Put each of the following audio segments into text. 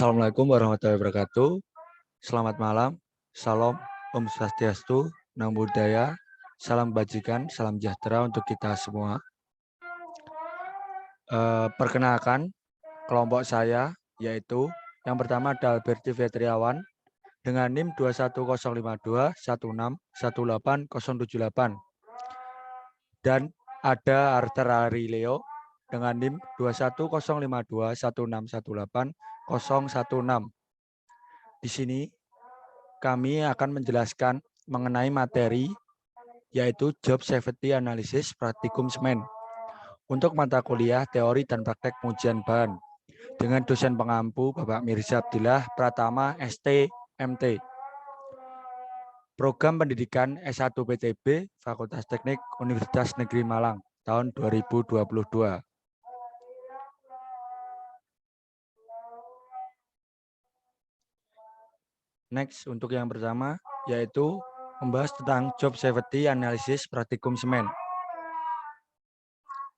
Assalamualaikum warahmatullahi wabarakatuh. Selamat malam. Salam Om Swastiastu, Namo Buddhaya, salam kebajikan, salam sejahtera untuk kita semua. Perkenalkan kelompok saya, yaitu yang pertama ada Alberti Fetriawan dengan NIM 2105216180878 dan ada Arthur Arileo dengan NIM 2105216180816. Di sini kami akan menjelaskan mengenai materi yaitu Job Safety Analysis Praktikum Semen untuk mata kuliah teori dan praktek pengujian bahan dengan dosen pengampu Bapak Mirza Abdillah Pratama ST MT. Program Pendidikan S1 PTB Fakultas Teknik Universitas Negeri Malang tahun 2022. Next, untuk yang pertama yaitu membahas tentang Job Safety Analysis Praktikum Semen.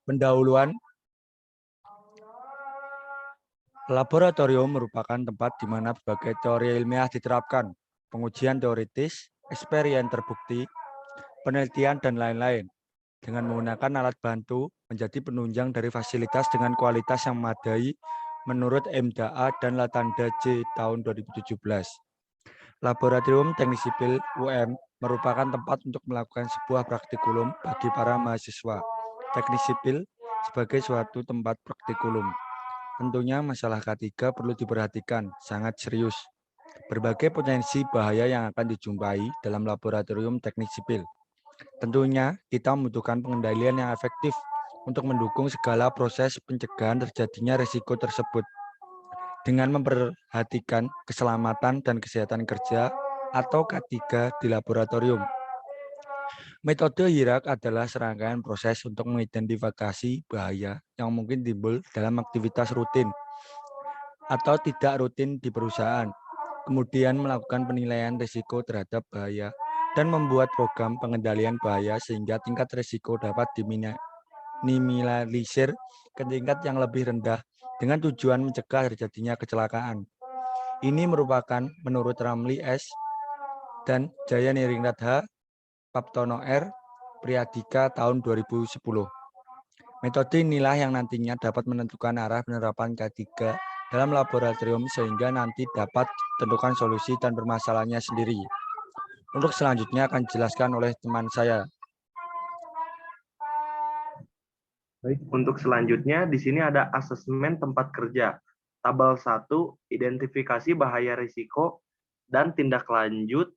Pendahuluan. Laboratorium merupakan tempat di mana berbagai teori ilmiah diterapkan, pengujian teoritis, eksperimen terbukti, penelitian, dan lain-lain. Dengan menggunakan alat bantu menjadi penunjang dari fasilitas dengan kualitas yang memadai menurut MDA dan Latanda J tahun 2017. Laboratorium Teknik Sipil UM merupakan tempat untuk melakukan sebuah praktikulum bagi para mahasiswa teknik sipil sebagai suatu tempat praktikulum. Tentunya masalah K3 perlu diperhatikan, sangat serius. Berbagai potensi bahaya yang akan dijumpai dalam laboratorium teknik sipil. Tentunya kita membutuhkan pengendalian yang efektif untuk mendukung segala proses pencegahan terjadinya risiko tersebut. Dengan memperhatikan keselamatan dan kesehatan kerja atau K3 di laboratorium. Metode HIRAK adalah serangkaian proses untuk mengidentifikasi bahaya yang mungkin timbul dalam aktivitas rutin atau tidak rutin di perusahaan, kemudian melakukan penilaian risiko terhadap bahaya dan membuat program pengendalian bahaya sehingga tingkat risiko dapat diminimalisir ke tingkat yang lebih rendah dengan tujuan mencegah terjadinya kecelakaan. Ini merupakan menurut Ramli S. dan Jaya Niringrat H. Paptono R. Priadika tahun 2010. Metode inilah yang nantinya dapat menentukan arah penerapan K3 dalam laboratorium sehingga nanti dapat tentukan solusi dan permasalahannya sendiri. Untuk selanjutnya akan dijelaskan oleh teman saya. Baik, untuk selanjutnya di sini ada asesmen tempat kerja. Tabel 1, identifikasi bahaya risiko dan tindak lanjut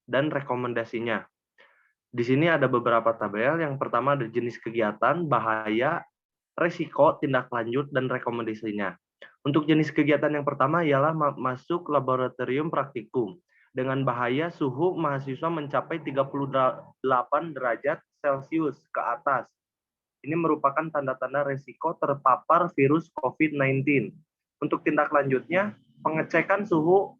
dan rekomendasinya. Di sini ada beberapa tabel. Yang pertama ada jenis kegiatan, bahaya, risiko, tindak lanjut, dan rekomendasinya. Untuk jenis kegiatan yang pertama ialah masuk laboratorium praktikum. Dengan bahaya suhu mahasiswa mencapai 38 derajat Celcius ke atas. Ini merupakan tanda-tanda risiko terpapar virus COVID-19. Untuk tindak lanjutnya, pengecekan suhu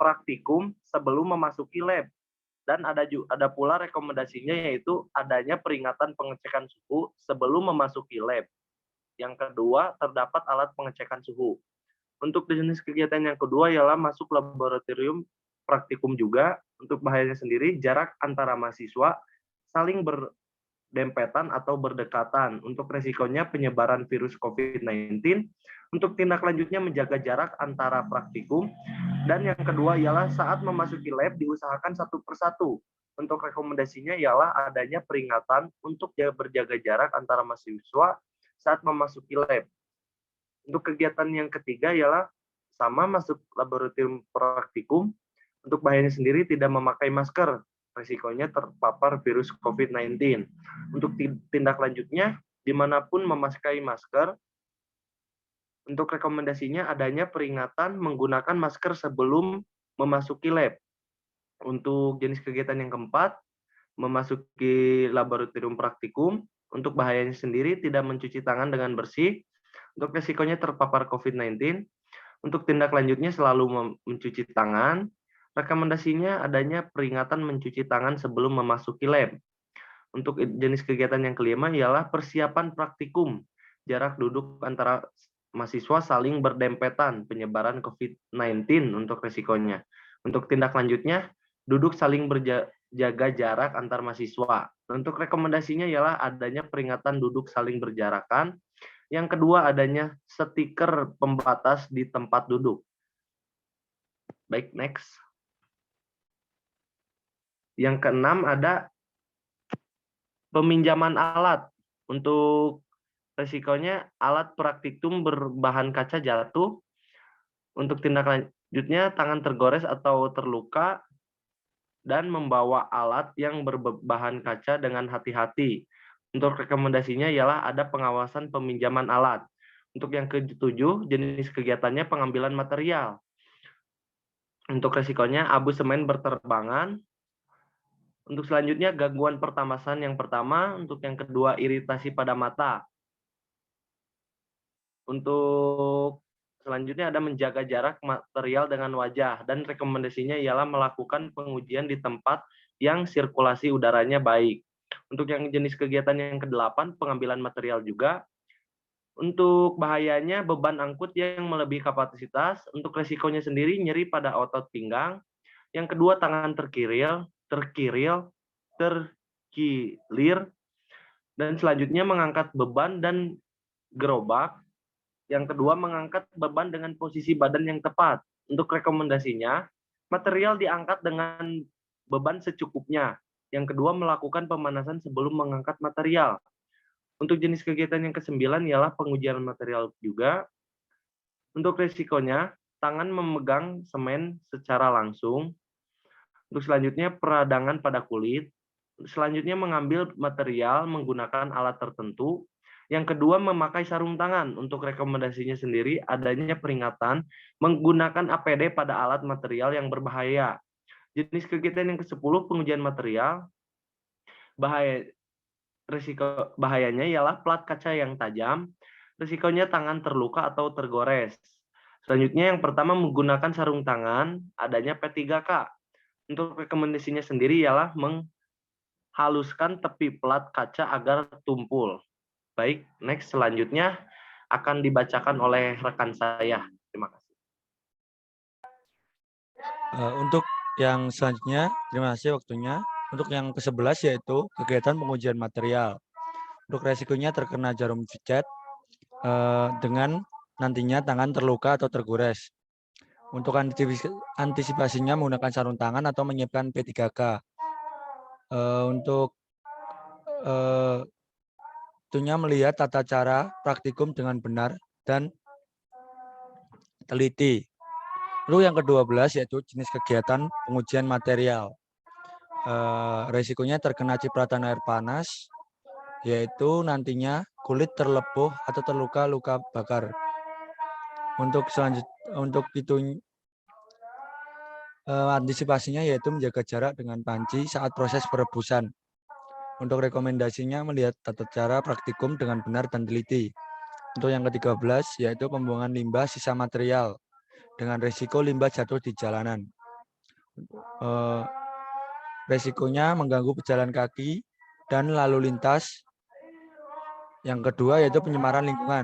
praktikum sebelum memasuki lab. Dan ada pula rekomendasinya yaitu adanya peringatan pengecekan suhu sebelum memasuki lab. Yang kedua, terdapat alat pengecekan suhu. Untuk jenis kegiatan yang kedua ialah masuk laboratorium praktikum juga. Untuk bahayanya sendiri, jarak antara mahasiswa saling berdempetan atau berdekatan. Untuk resikonya penyebaran virus COVID-19. Untuk tindak lanjutnya menjaga jarak antara praktikum. Dan yang kedua ialah saat memasuki lab diusahakan satu persatu. Untuk rekomendasinya ialah adanya peringatan untuk berjaga jarak antara mahasiswa saat memasuki lab. Untuk kegiatan yang ketiga ialah sama masuk laboratorium praktikum. Untuk bahayanya sendiri tidak memakai masker. Risikonya terpapar virus COVID-19. Untuk tindak lanjutnya, dimanapun memakai masker. Untuk rekomendasinya adanya peringatan menggunakan masker sebelum memasuki lab. Untuk jenis kegiatan yang keempat, memasuki laboratorium praktikum. Untuk bahayanya sendiri tidak mencuci tangan dengan bersih. Untuk risikonya terpapar COVID-19. Untuk tindak lanjutnya selalu mencuci tangan. Rekomendasinya adanya peringatan mencuci tangan sebelum memasuki lab. Untuk jenis kegiatan yang kelima ialah persiapan praktikum. Jarak duduk antara mahasiswa saling berdempetan penyebaran COVID-19 untuk risikonya. Untuk tindak lanjutnya, duduk saling berjaga jarak antar mahasiswa. Untuk rekomendasinya ialah adanya peringatan duduk saling berjarakan. Yang kedua, adanya stiker pembatas di tempat duduk. Baik, next. Yang keenam ada peminjaman alat. Untuk resikonya, alat praktikum berbahan kaca jatuh. Untuk tindak lanjutnya, tangan tergores atau terluka, dan membawa alat yang berbahan kaca dengan hati-hati. Untuk rekomendasinya ialah ada pengawasan peminjaman alat. Untuk yang ketujuh, jenis kegiatannya pengambilan material. Untuk resikonya, abu semen berterbangan. Untuk selanjutnya, gangguan pertamasan yang pertama. Untuk yang kedua, iritasi pada mata. Untuk selanjutnya ada menjaga jarak material dengan wajah, dan rekomendasinya ialah melakukan pengujian di tempat yang sirkulasi udaranya baik. Untuk yang jenis kegiatan yang ke-8, pengambilan material juga. Untuk bahayanya, beban angkut yang melebihi kapasitas. Untuk resikonya sendiri, nyeri pada otot pinggang. Yang kedua, tangan terkilir, dan selanjutnya mengangkat beban dan gerobak. Yang kedua, mengangkat beban dengan posisi badan yang tepat. Untuk rekomendasinya, material diangkat dengan beban secukupnya. Yang kedua, melakukan pemanasan sebelum mengangkat material. Untuk jenis kegiatan yang ke-9 ialah pengujian material juga. Untuk risikonya, tangan memegang semen secara langsung. Untuk selanjutnya, peradangan pada kulit. Selanjutnya, mengambil material menggunakan alat tertentu. Yang kedua, memakai sarung tangan. Untuk rekomendasinya sendiri, adanya peringatan menggunakan APD pada alat material yang berbahaya. Jenis kegiatan yang ke-10, pengujian material. Risiko bahayanya ialah plat kaca yang tajam. Risikonya tangan terluka atau tergores. Selanjutnya, yang pertama menggunakan sarung tangan, adanya P3K. Untuk rekomendasinya sendiri ialah menghaluskan tepi plat kaca agar tumpul. Baik, next selanjutnya akan dibacakan oleh rekan saya. Terima kasih. Untuk yang selanjutnya, terima kasih waktunya. Untuk yang ke-11 yaitu kegiatan pengujian material. Untuk resikonya terkena jarum jet dengan nantinya tangan terluka atau tergores. Untuk antisipasinya menggunakan sarung tangan atau menyiapkan P3K. Untuk tentunya melihat tata cara praktikum dengan benar dan teliti. Lalu yang ke-12 yaitu jenis kegiatan pengujian material. Resikonya terkena cipratan air panas, yaitu nantinya kulit terlepuh atau terluka luka bakar. Untuk itu antisipasinya yaitu menjaga jarak dengan panci saat proses perebusan. Untuk rekomendasinya melihat tata cara praktikum dengan benar dan teliti. Untuk yang ke-13 yaitu pembuangan limbah sisa material dengan resiko limbah jatuh di jalanan. Resikonya mengganggu pejalan kaki dan lalu lintas. Yang kedua yaitu penyemaran lingkungan.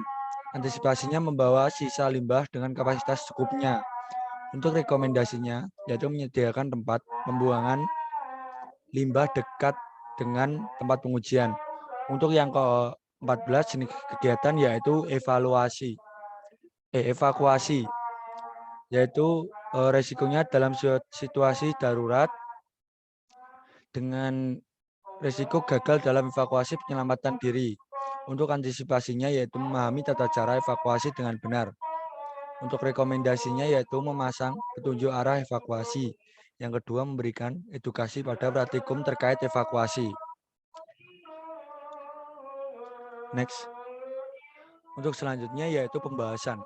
Antisipasinya membawa sisa limbah dengan kapasitas cukupnya. Untuk rekomendasinya yaitu menyediakan tempat pembuangan limbah dekat dengan tempat pengujian. Untuk yang ke-14 jenis kegiatan yaitu evakuasi, yaitu resikonya dalam situasi darurat dengan resiko gagal dalam evakuasi penyelamatan diri. Untuk antisipasinya yaitu memahami tata cara evakuasi dengan benar. Untuk rekomendasinya yaitu memasang petunjuk arah evakuasi. Yang kedua, memberikan edukasi pada praktikum terkait evakuasi. Next. Untuk selanjutnya yaitu pembahasan.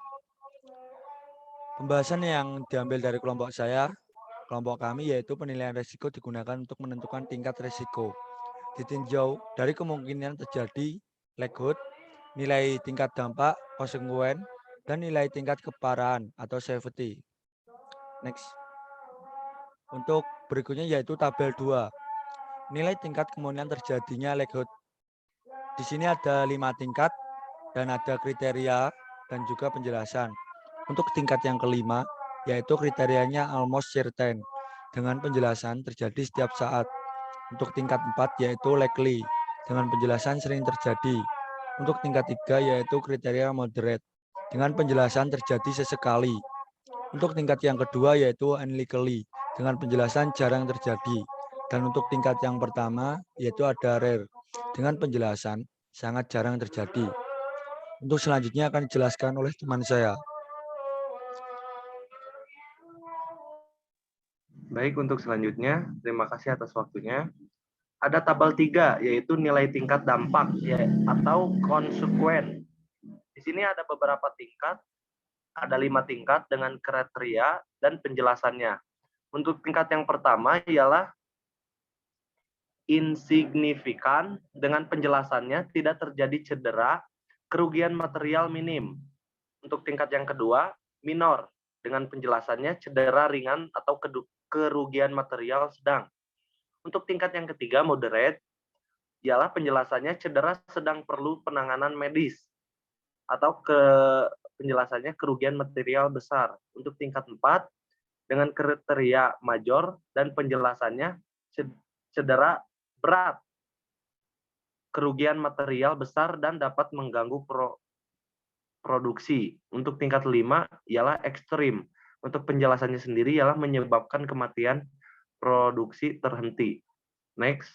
Pembahasan yang diambil dari kelompok kami yaitu penilaian risiko digunakan untuk menentukan tingkat risiko. Ditinjau dari kemungkinan terjadi likelihood, nilai tingkat dampak, konsekuen, dan nilai tingkat keparahan atau severity. Next. Untuk berikutnya yaitu tabel 2. Nilai tingkat kemungkinan terjadinya likelihood. Di sini ada 5 tingkat dan ada kriteria dan juga penjelasan. Untuk tingkat yang kelima, yaitu kriterianya almost certain, dengan penjelasan terjadi setiap saat. Untuk tingkat 4, yaitu likely, dengan penjelasan sering terjadi. Untuk tingkat 3, yaitu kriteria moderate, dengan penjelasan terjadi sesekali. Untuk tingkat yang kedua, yaitu unlikely, dengan penjelasan jarang terjadi. Dan untuk tingkat yang pertama, yaitu ada rare, dengan penjelasan sangat jarang terjadi. Untuk selanjutnya akan dijelaskan oleh teman saya. Baik, untuk selanjutnya, terima kasih atas waktunya. Ada tabel 3, yaitu nilai tingkat dampak atau konsekuen. Di sini ada beberapa tingkat, ada 5 tingkat dengan kriteria dan penjelasannya. Untuk tingkat yang pertama ialah insignifikan, dengan penjelasannya tidak terjadi cedera, kerugian material minim. Untuk tingkat yang kedua, minor, dengan penjelasannya cedera ringan atau kerugian material sedang. Untuk tingkat yang ketiga, moderate, ialah penjelasannya cedera sedang perlu penanganan medis, atau penjelasannya kerugian material besar. Untuk tingkat 4, dengan kriteria major dan penjelasannya cedera berat, kerugian material besar dan dapat mengganggu produksi. Untuk tingkat 5 ialah ekstrim. Untuk penjelasannya sendiri ialah menyebabkan kematian produksi terhenti. Next.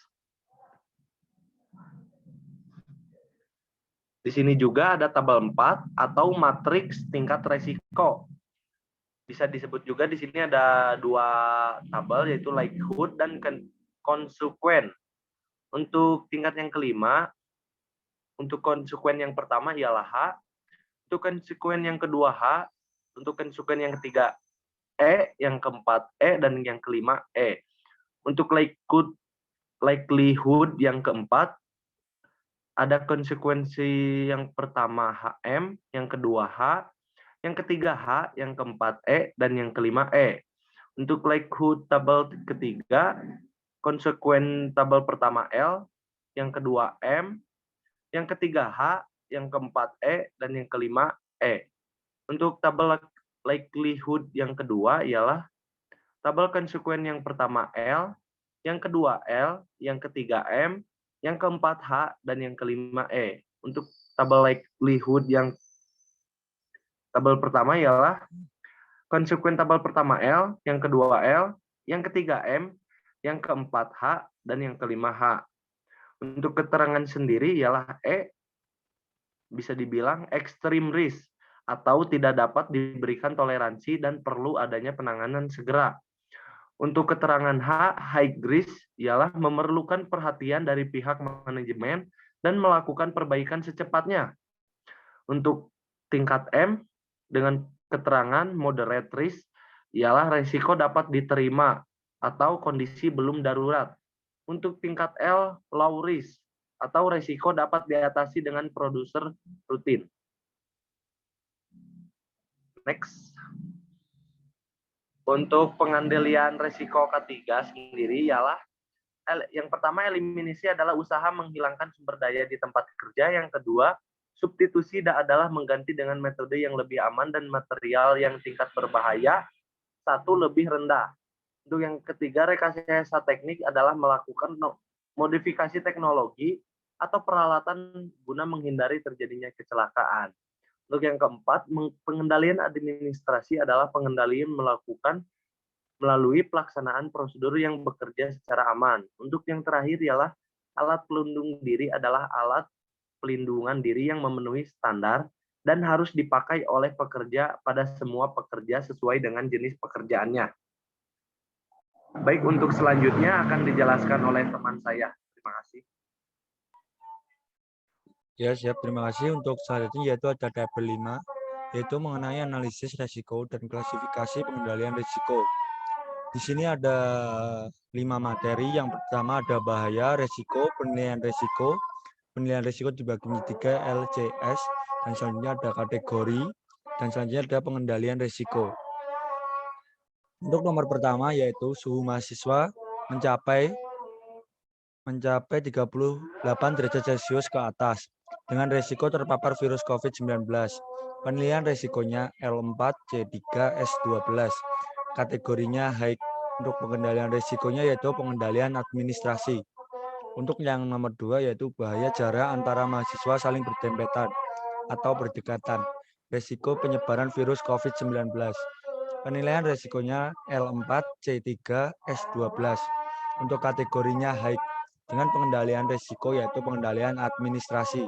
Di sini juga ada tabel 4 atau matriks tingkat resiko. Bisa disebut juga di sini ada 2 tabel, yaitu likelihood dan konsekuen. Untuk tingkat yang kelima, untuk konsekuen yang pertama ialah H, untuk konsekuen yang kedua H, untuk konsekuen yang ketiga E, yang keempat E, dan yang kelima E. Untuk likelihood yang keempat, ada konsekuensi yang pertama HM, yang kedua H, yang ketiga H, yang keempat E, dan yang kelima E. Untuk likelihood tabel ketiga, konsekuen tabel pertama L, yang kedua M, yang ketiga H, yang keempat E, dan yang kelima E. Untuk tabel likelihood yang kedua ialah tabel konsekuen yang pertama L, yang kedua L, yang ketiga M, yang keempat H, dan yang kelima E. Untuk tabel likelihood yang tabel pertama ialah konsekuen tabel pertama L, yang kedua L, yang ketiga M, yang keempat H, dan yang kelima H. Untuk keterangan sendiri ialah E, bisa dibilang extreme risk, atau tidak dapat diberikan toleransi dan perlu adanya penanganan segera. Untuk keterangan H, high risk, ialah memerlukan perhatian dari pihak manajemen dan melakukan perbaikan secepatnya. Untuk tingkat M, dengan keterangan moderate risk, ialah resiko dapat diterima atau kondisi belum darurat. Untuk tingkat L, low risk, atau resiko dapat diatasi dengan produser rutin. Next. Untuk pengendalian resiko ketiga sendiri ialah yang pertama, eliminasi adalah usaha menghilangkan sumber daya di tempat kerja. Yang kedua, substitusi adalah mengganti dengan metode yang lebih aman dan material yang tingkat berbahaya satu lebih rendah. Untuk yang ketiga, rekayasa teknik adalah melakukan modifikasi teknologi atau peralatan guna menghindari terjadinya kecelakaan. Untuk yang keempat, pengendalian administrasi adalah pengendalian melakukan melalui pelaksanaan prosedur yang bekerja secara aman. Untuk yang terakhir ialah alat pelindung diri adalah alat pelindungan diri yang memenuhi standar dan harus dipakai oleh pekerja pada semua pekerja sesuai dengan jenis pekerjaannya. Baik, untuk selanjutnya akan dijelaskan oleh teman saya. Terima kasih. Ya, siap. Terima kasih. Untuk selanjutnya yaitu ada tabel 5, yaitu mengenai analisis resiko dan klasifikasi pengendalian risiko. Di sini ada 5 materi. Yang pertama ada bahaya, resiko, penilaian resiko. Penilaian risiko dibagi menjadi 3 LCS, dan selanjutnya ada kategori, dan selanjutnya ada pengendalian risiko. Untuk nomor pertama yaitu suhu mahasiswa mencapai 38 derajat Celcius ke atas. dengan risiko terpapar virus COVID-19. Penilaian risikonya L4C3S12. Kategorinya high. Untuk pengendalian risikonya yaitu pengendalian administrasi. Untuk yang nomor 2 yaitu bahaya jarak antara mahasiswa saling berdempetan atau berdekatan. Risiko penyebaran virus COVID-19. Penilaian risikonya L4C3S12. Untuk kategorinya high dengan pengendalian risiko yaitu pengendalian administrasi.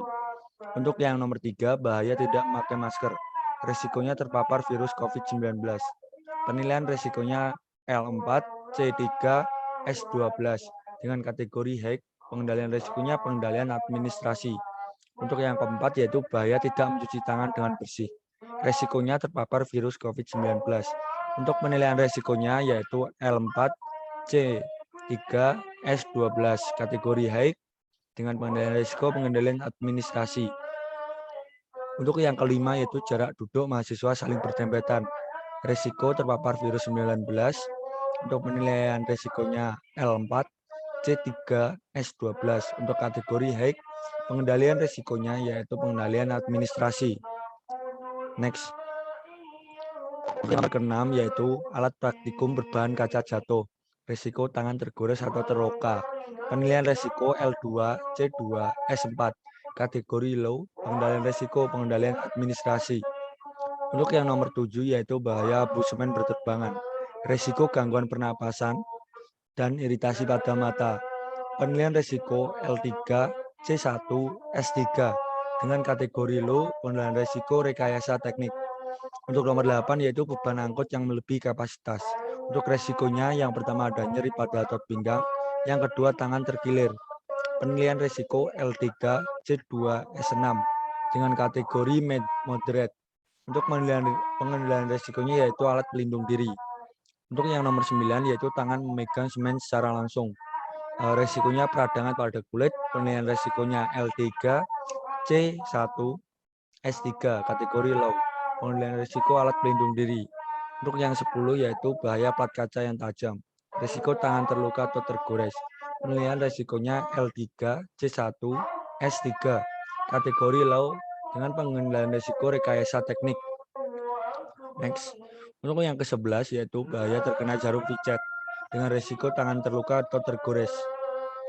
Untuk yang nomor 3, bahaya tidak memakai masker. Risikonya terpapar virus COVID-19. Penilaian risikonya L4C3S12 dengan kategori high, pengendalian risikonya pengendalian administrasi. Untuk yang keempat yaitu bahaya tidak mencuci tangan dengan bersih. Risikonya terpapar virus COVID-19. Untuk penilaian risikonya yaitu L4C3S12 kategori high dengan pengendalian risiko pengendalian administrasi. Untuk yang kelima yaitu jarak duduk mahasiswa saling berdempetan. Risiko terpapar virus 19. Untuk penilaian risikonya L4C3S12 untuk kategori high, pengendalian risikonya yaitu pengendalian administrasi. Next. Yang keenam yaitu alat praktikum berbahan kaca jatuh. Risiko tangan tergores atau terluka. Penilaian risiko L2C2S4. Kategori low, pengendalian risiko pengendalian administrasi. Untuk yang nomor 7 yaitu bahaya abu semen berterbangan. Risiko gangguan pernapasan dan iritasi pada mata. Penilaian risiko L3C1S3 dengan kategori low, penilaian risiko rekayasa teknik. Untuk nomor 8 yaitu beban angkut yang melebihi kapasitas. Untuk resikonya yang pertama ada nyeri pada otot pinggang, yang kedua tangan terkilir. Penilaian risiko L3C2S6 dengan kategori moderate. Untuk pengendalian risikonya yaitu alat pelindung diri. Untuk yang nomor 9 yaitu tangan memegang semen secara langsung. Risikonya peradangan pada kulit. Penilaian risikonya L3C1S3 kategori low. Pengendalian risiko alat pelindung diri. Untuk yang 10 yaitu bahaya plat kaca yang tajam. Risiko tangan terluka atau tergores. Penilaian risikonya L3C1S3 kategori low dengan pengendalian risiko rekayasa teknik. Next. Untuk yang ke-11 yaitu bahaya terkena jarum pijat dengan risiko tangan terluka atau tergores.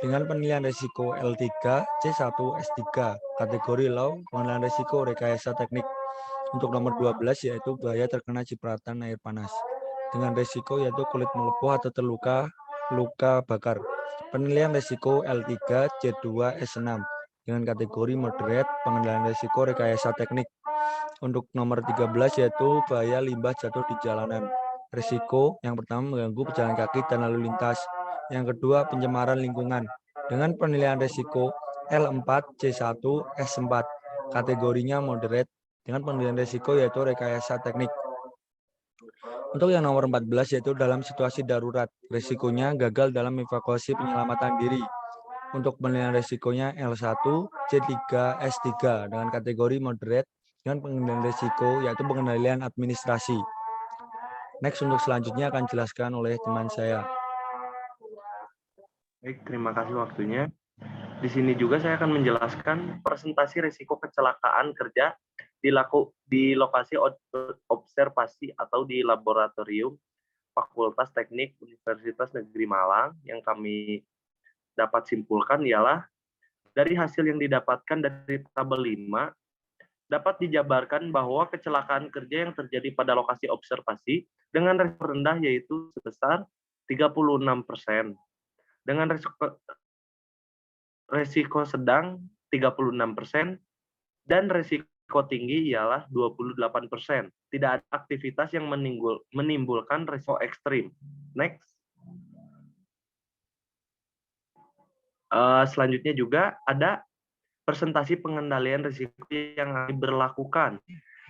Dengan penilaian risiko L3C1S3 kategori low, penilaian risiko rekayasa teknik. Untuk nomor 12 yaitu bahaya terkena cipratan air panas dengan risiko yaitu kulit melepuh atau terluka luka bakar. Penilaian risiko L3C2S6 dengan kategori moderate, pengendalian risiko rekayasa teknik. Untuk nomor 13 yaitu bahaya limbah jatuh di jalanan. Risiko yang pertama mengganggu pejalan kaki dan lalu lintas. Yang kedua pencemaran lingkungan. Dengan penilaian risiko L4C1S4 kategorinya moderate dengan penilaian risiko yaitu rekayasa teknik. Untuk yang nomor 14 yaitu dalam situasi darurat. Risikonya gagal dalam evakuasi penyelamatan diri. Untuk penilaian risikonya L1C3S3 dengan kategori moderate dengan pengendalian risiko yaitu pengendalian administrasi. Next untuk selanjutnya akan dijelaskan oleh teman saya. Baik, terima kasih waktunya. Di sini juga saya akan menjelaskan presentasi risiko kecelakaan kerja di lokasi observasi atau di laboratorium Fakultas Teknik Universitas Negeri Malang. Yang kami dapat simpulkan ialah dari hasil yang didapatkan dari tabel 5 dapat dijabarkan bahwa kecelakaan kerja yang terjadi pada lokasi observasi dengan risiko rendah yaitu sebesar 36%, dengan risiko sedang 36%, dan risiko tinggi ialah 28%. Tidak ada aktivitas yang menimbulkan risiko ekstrim. Next. Selanjutnya juga ada presentasi pengendalian risiko yang diberlakukan.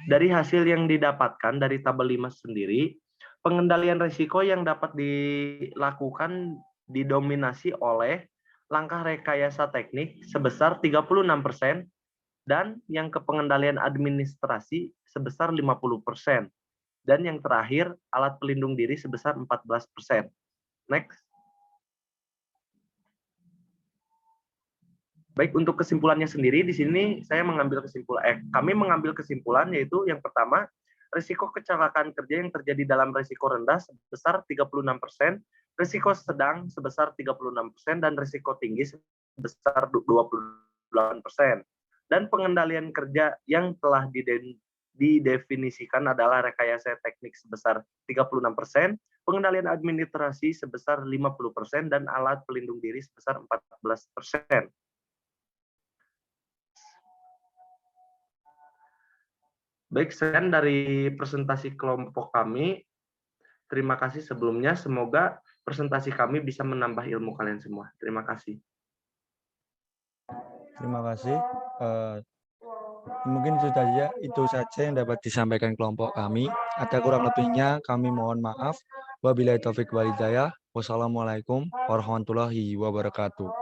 Dari hasil yang didapatkan dari tabel 5 sendiri, pengendalian risiko yang dapat dilakukan didominasi oleh langkah rekayasa teknik sebesar 36% dan yang ke pengendalian administrasi sebesar 50%. Dan yang terakhir, alat pelindung diri sebesar 14%. Next. Baik, untuk kesimpulannya sendiri di sini kami mengambil kesimpulan yaitu yang pertama, risiko kecelakaan kerja yang terjadi dalam risiko rendah sebesar 36%, risiko sedang sebesar 36%, dan risiko tinggi sebesar 28%. Dan pengendalian kerja yang telah didefinisikan adalah rekayasa teknik sebesar 36%, pengendalian administrasi sebesar 50%, dan alat pelindung diri sebesar 14%. Baik, sekian dari presentasi kelompok kami. Terima kasih sebelumnya. Semoga presentasi kami bisa menambah ilmu kalian semua. Terima kasih. Terima kasih. Mungkin itu saja yang dapat disampaikan kelompok kami. Ada kurang lebihnya kami mohon maaf. Wabillahi taufik wal hidayah. Wassalamualaikum warahmatullahi wabarakatuh.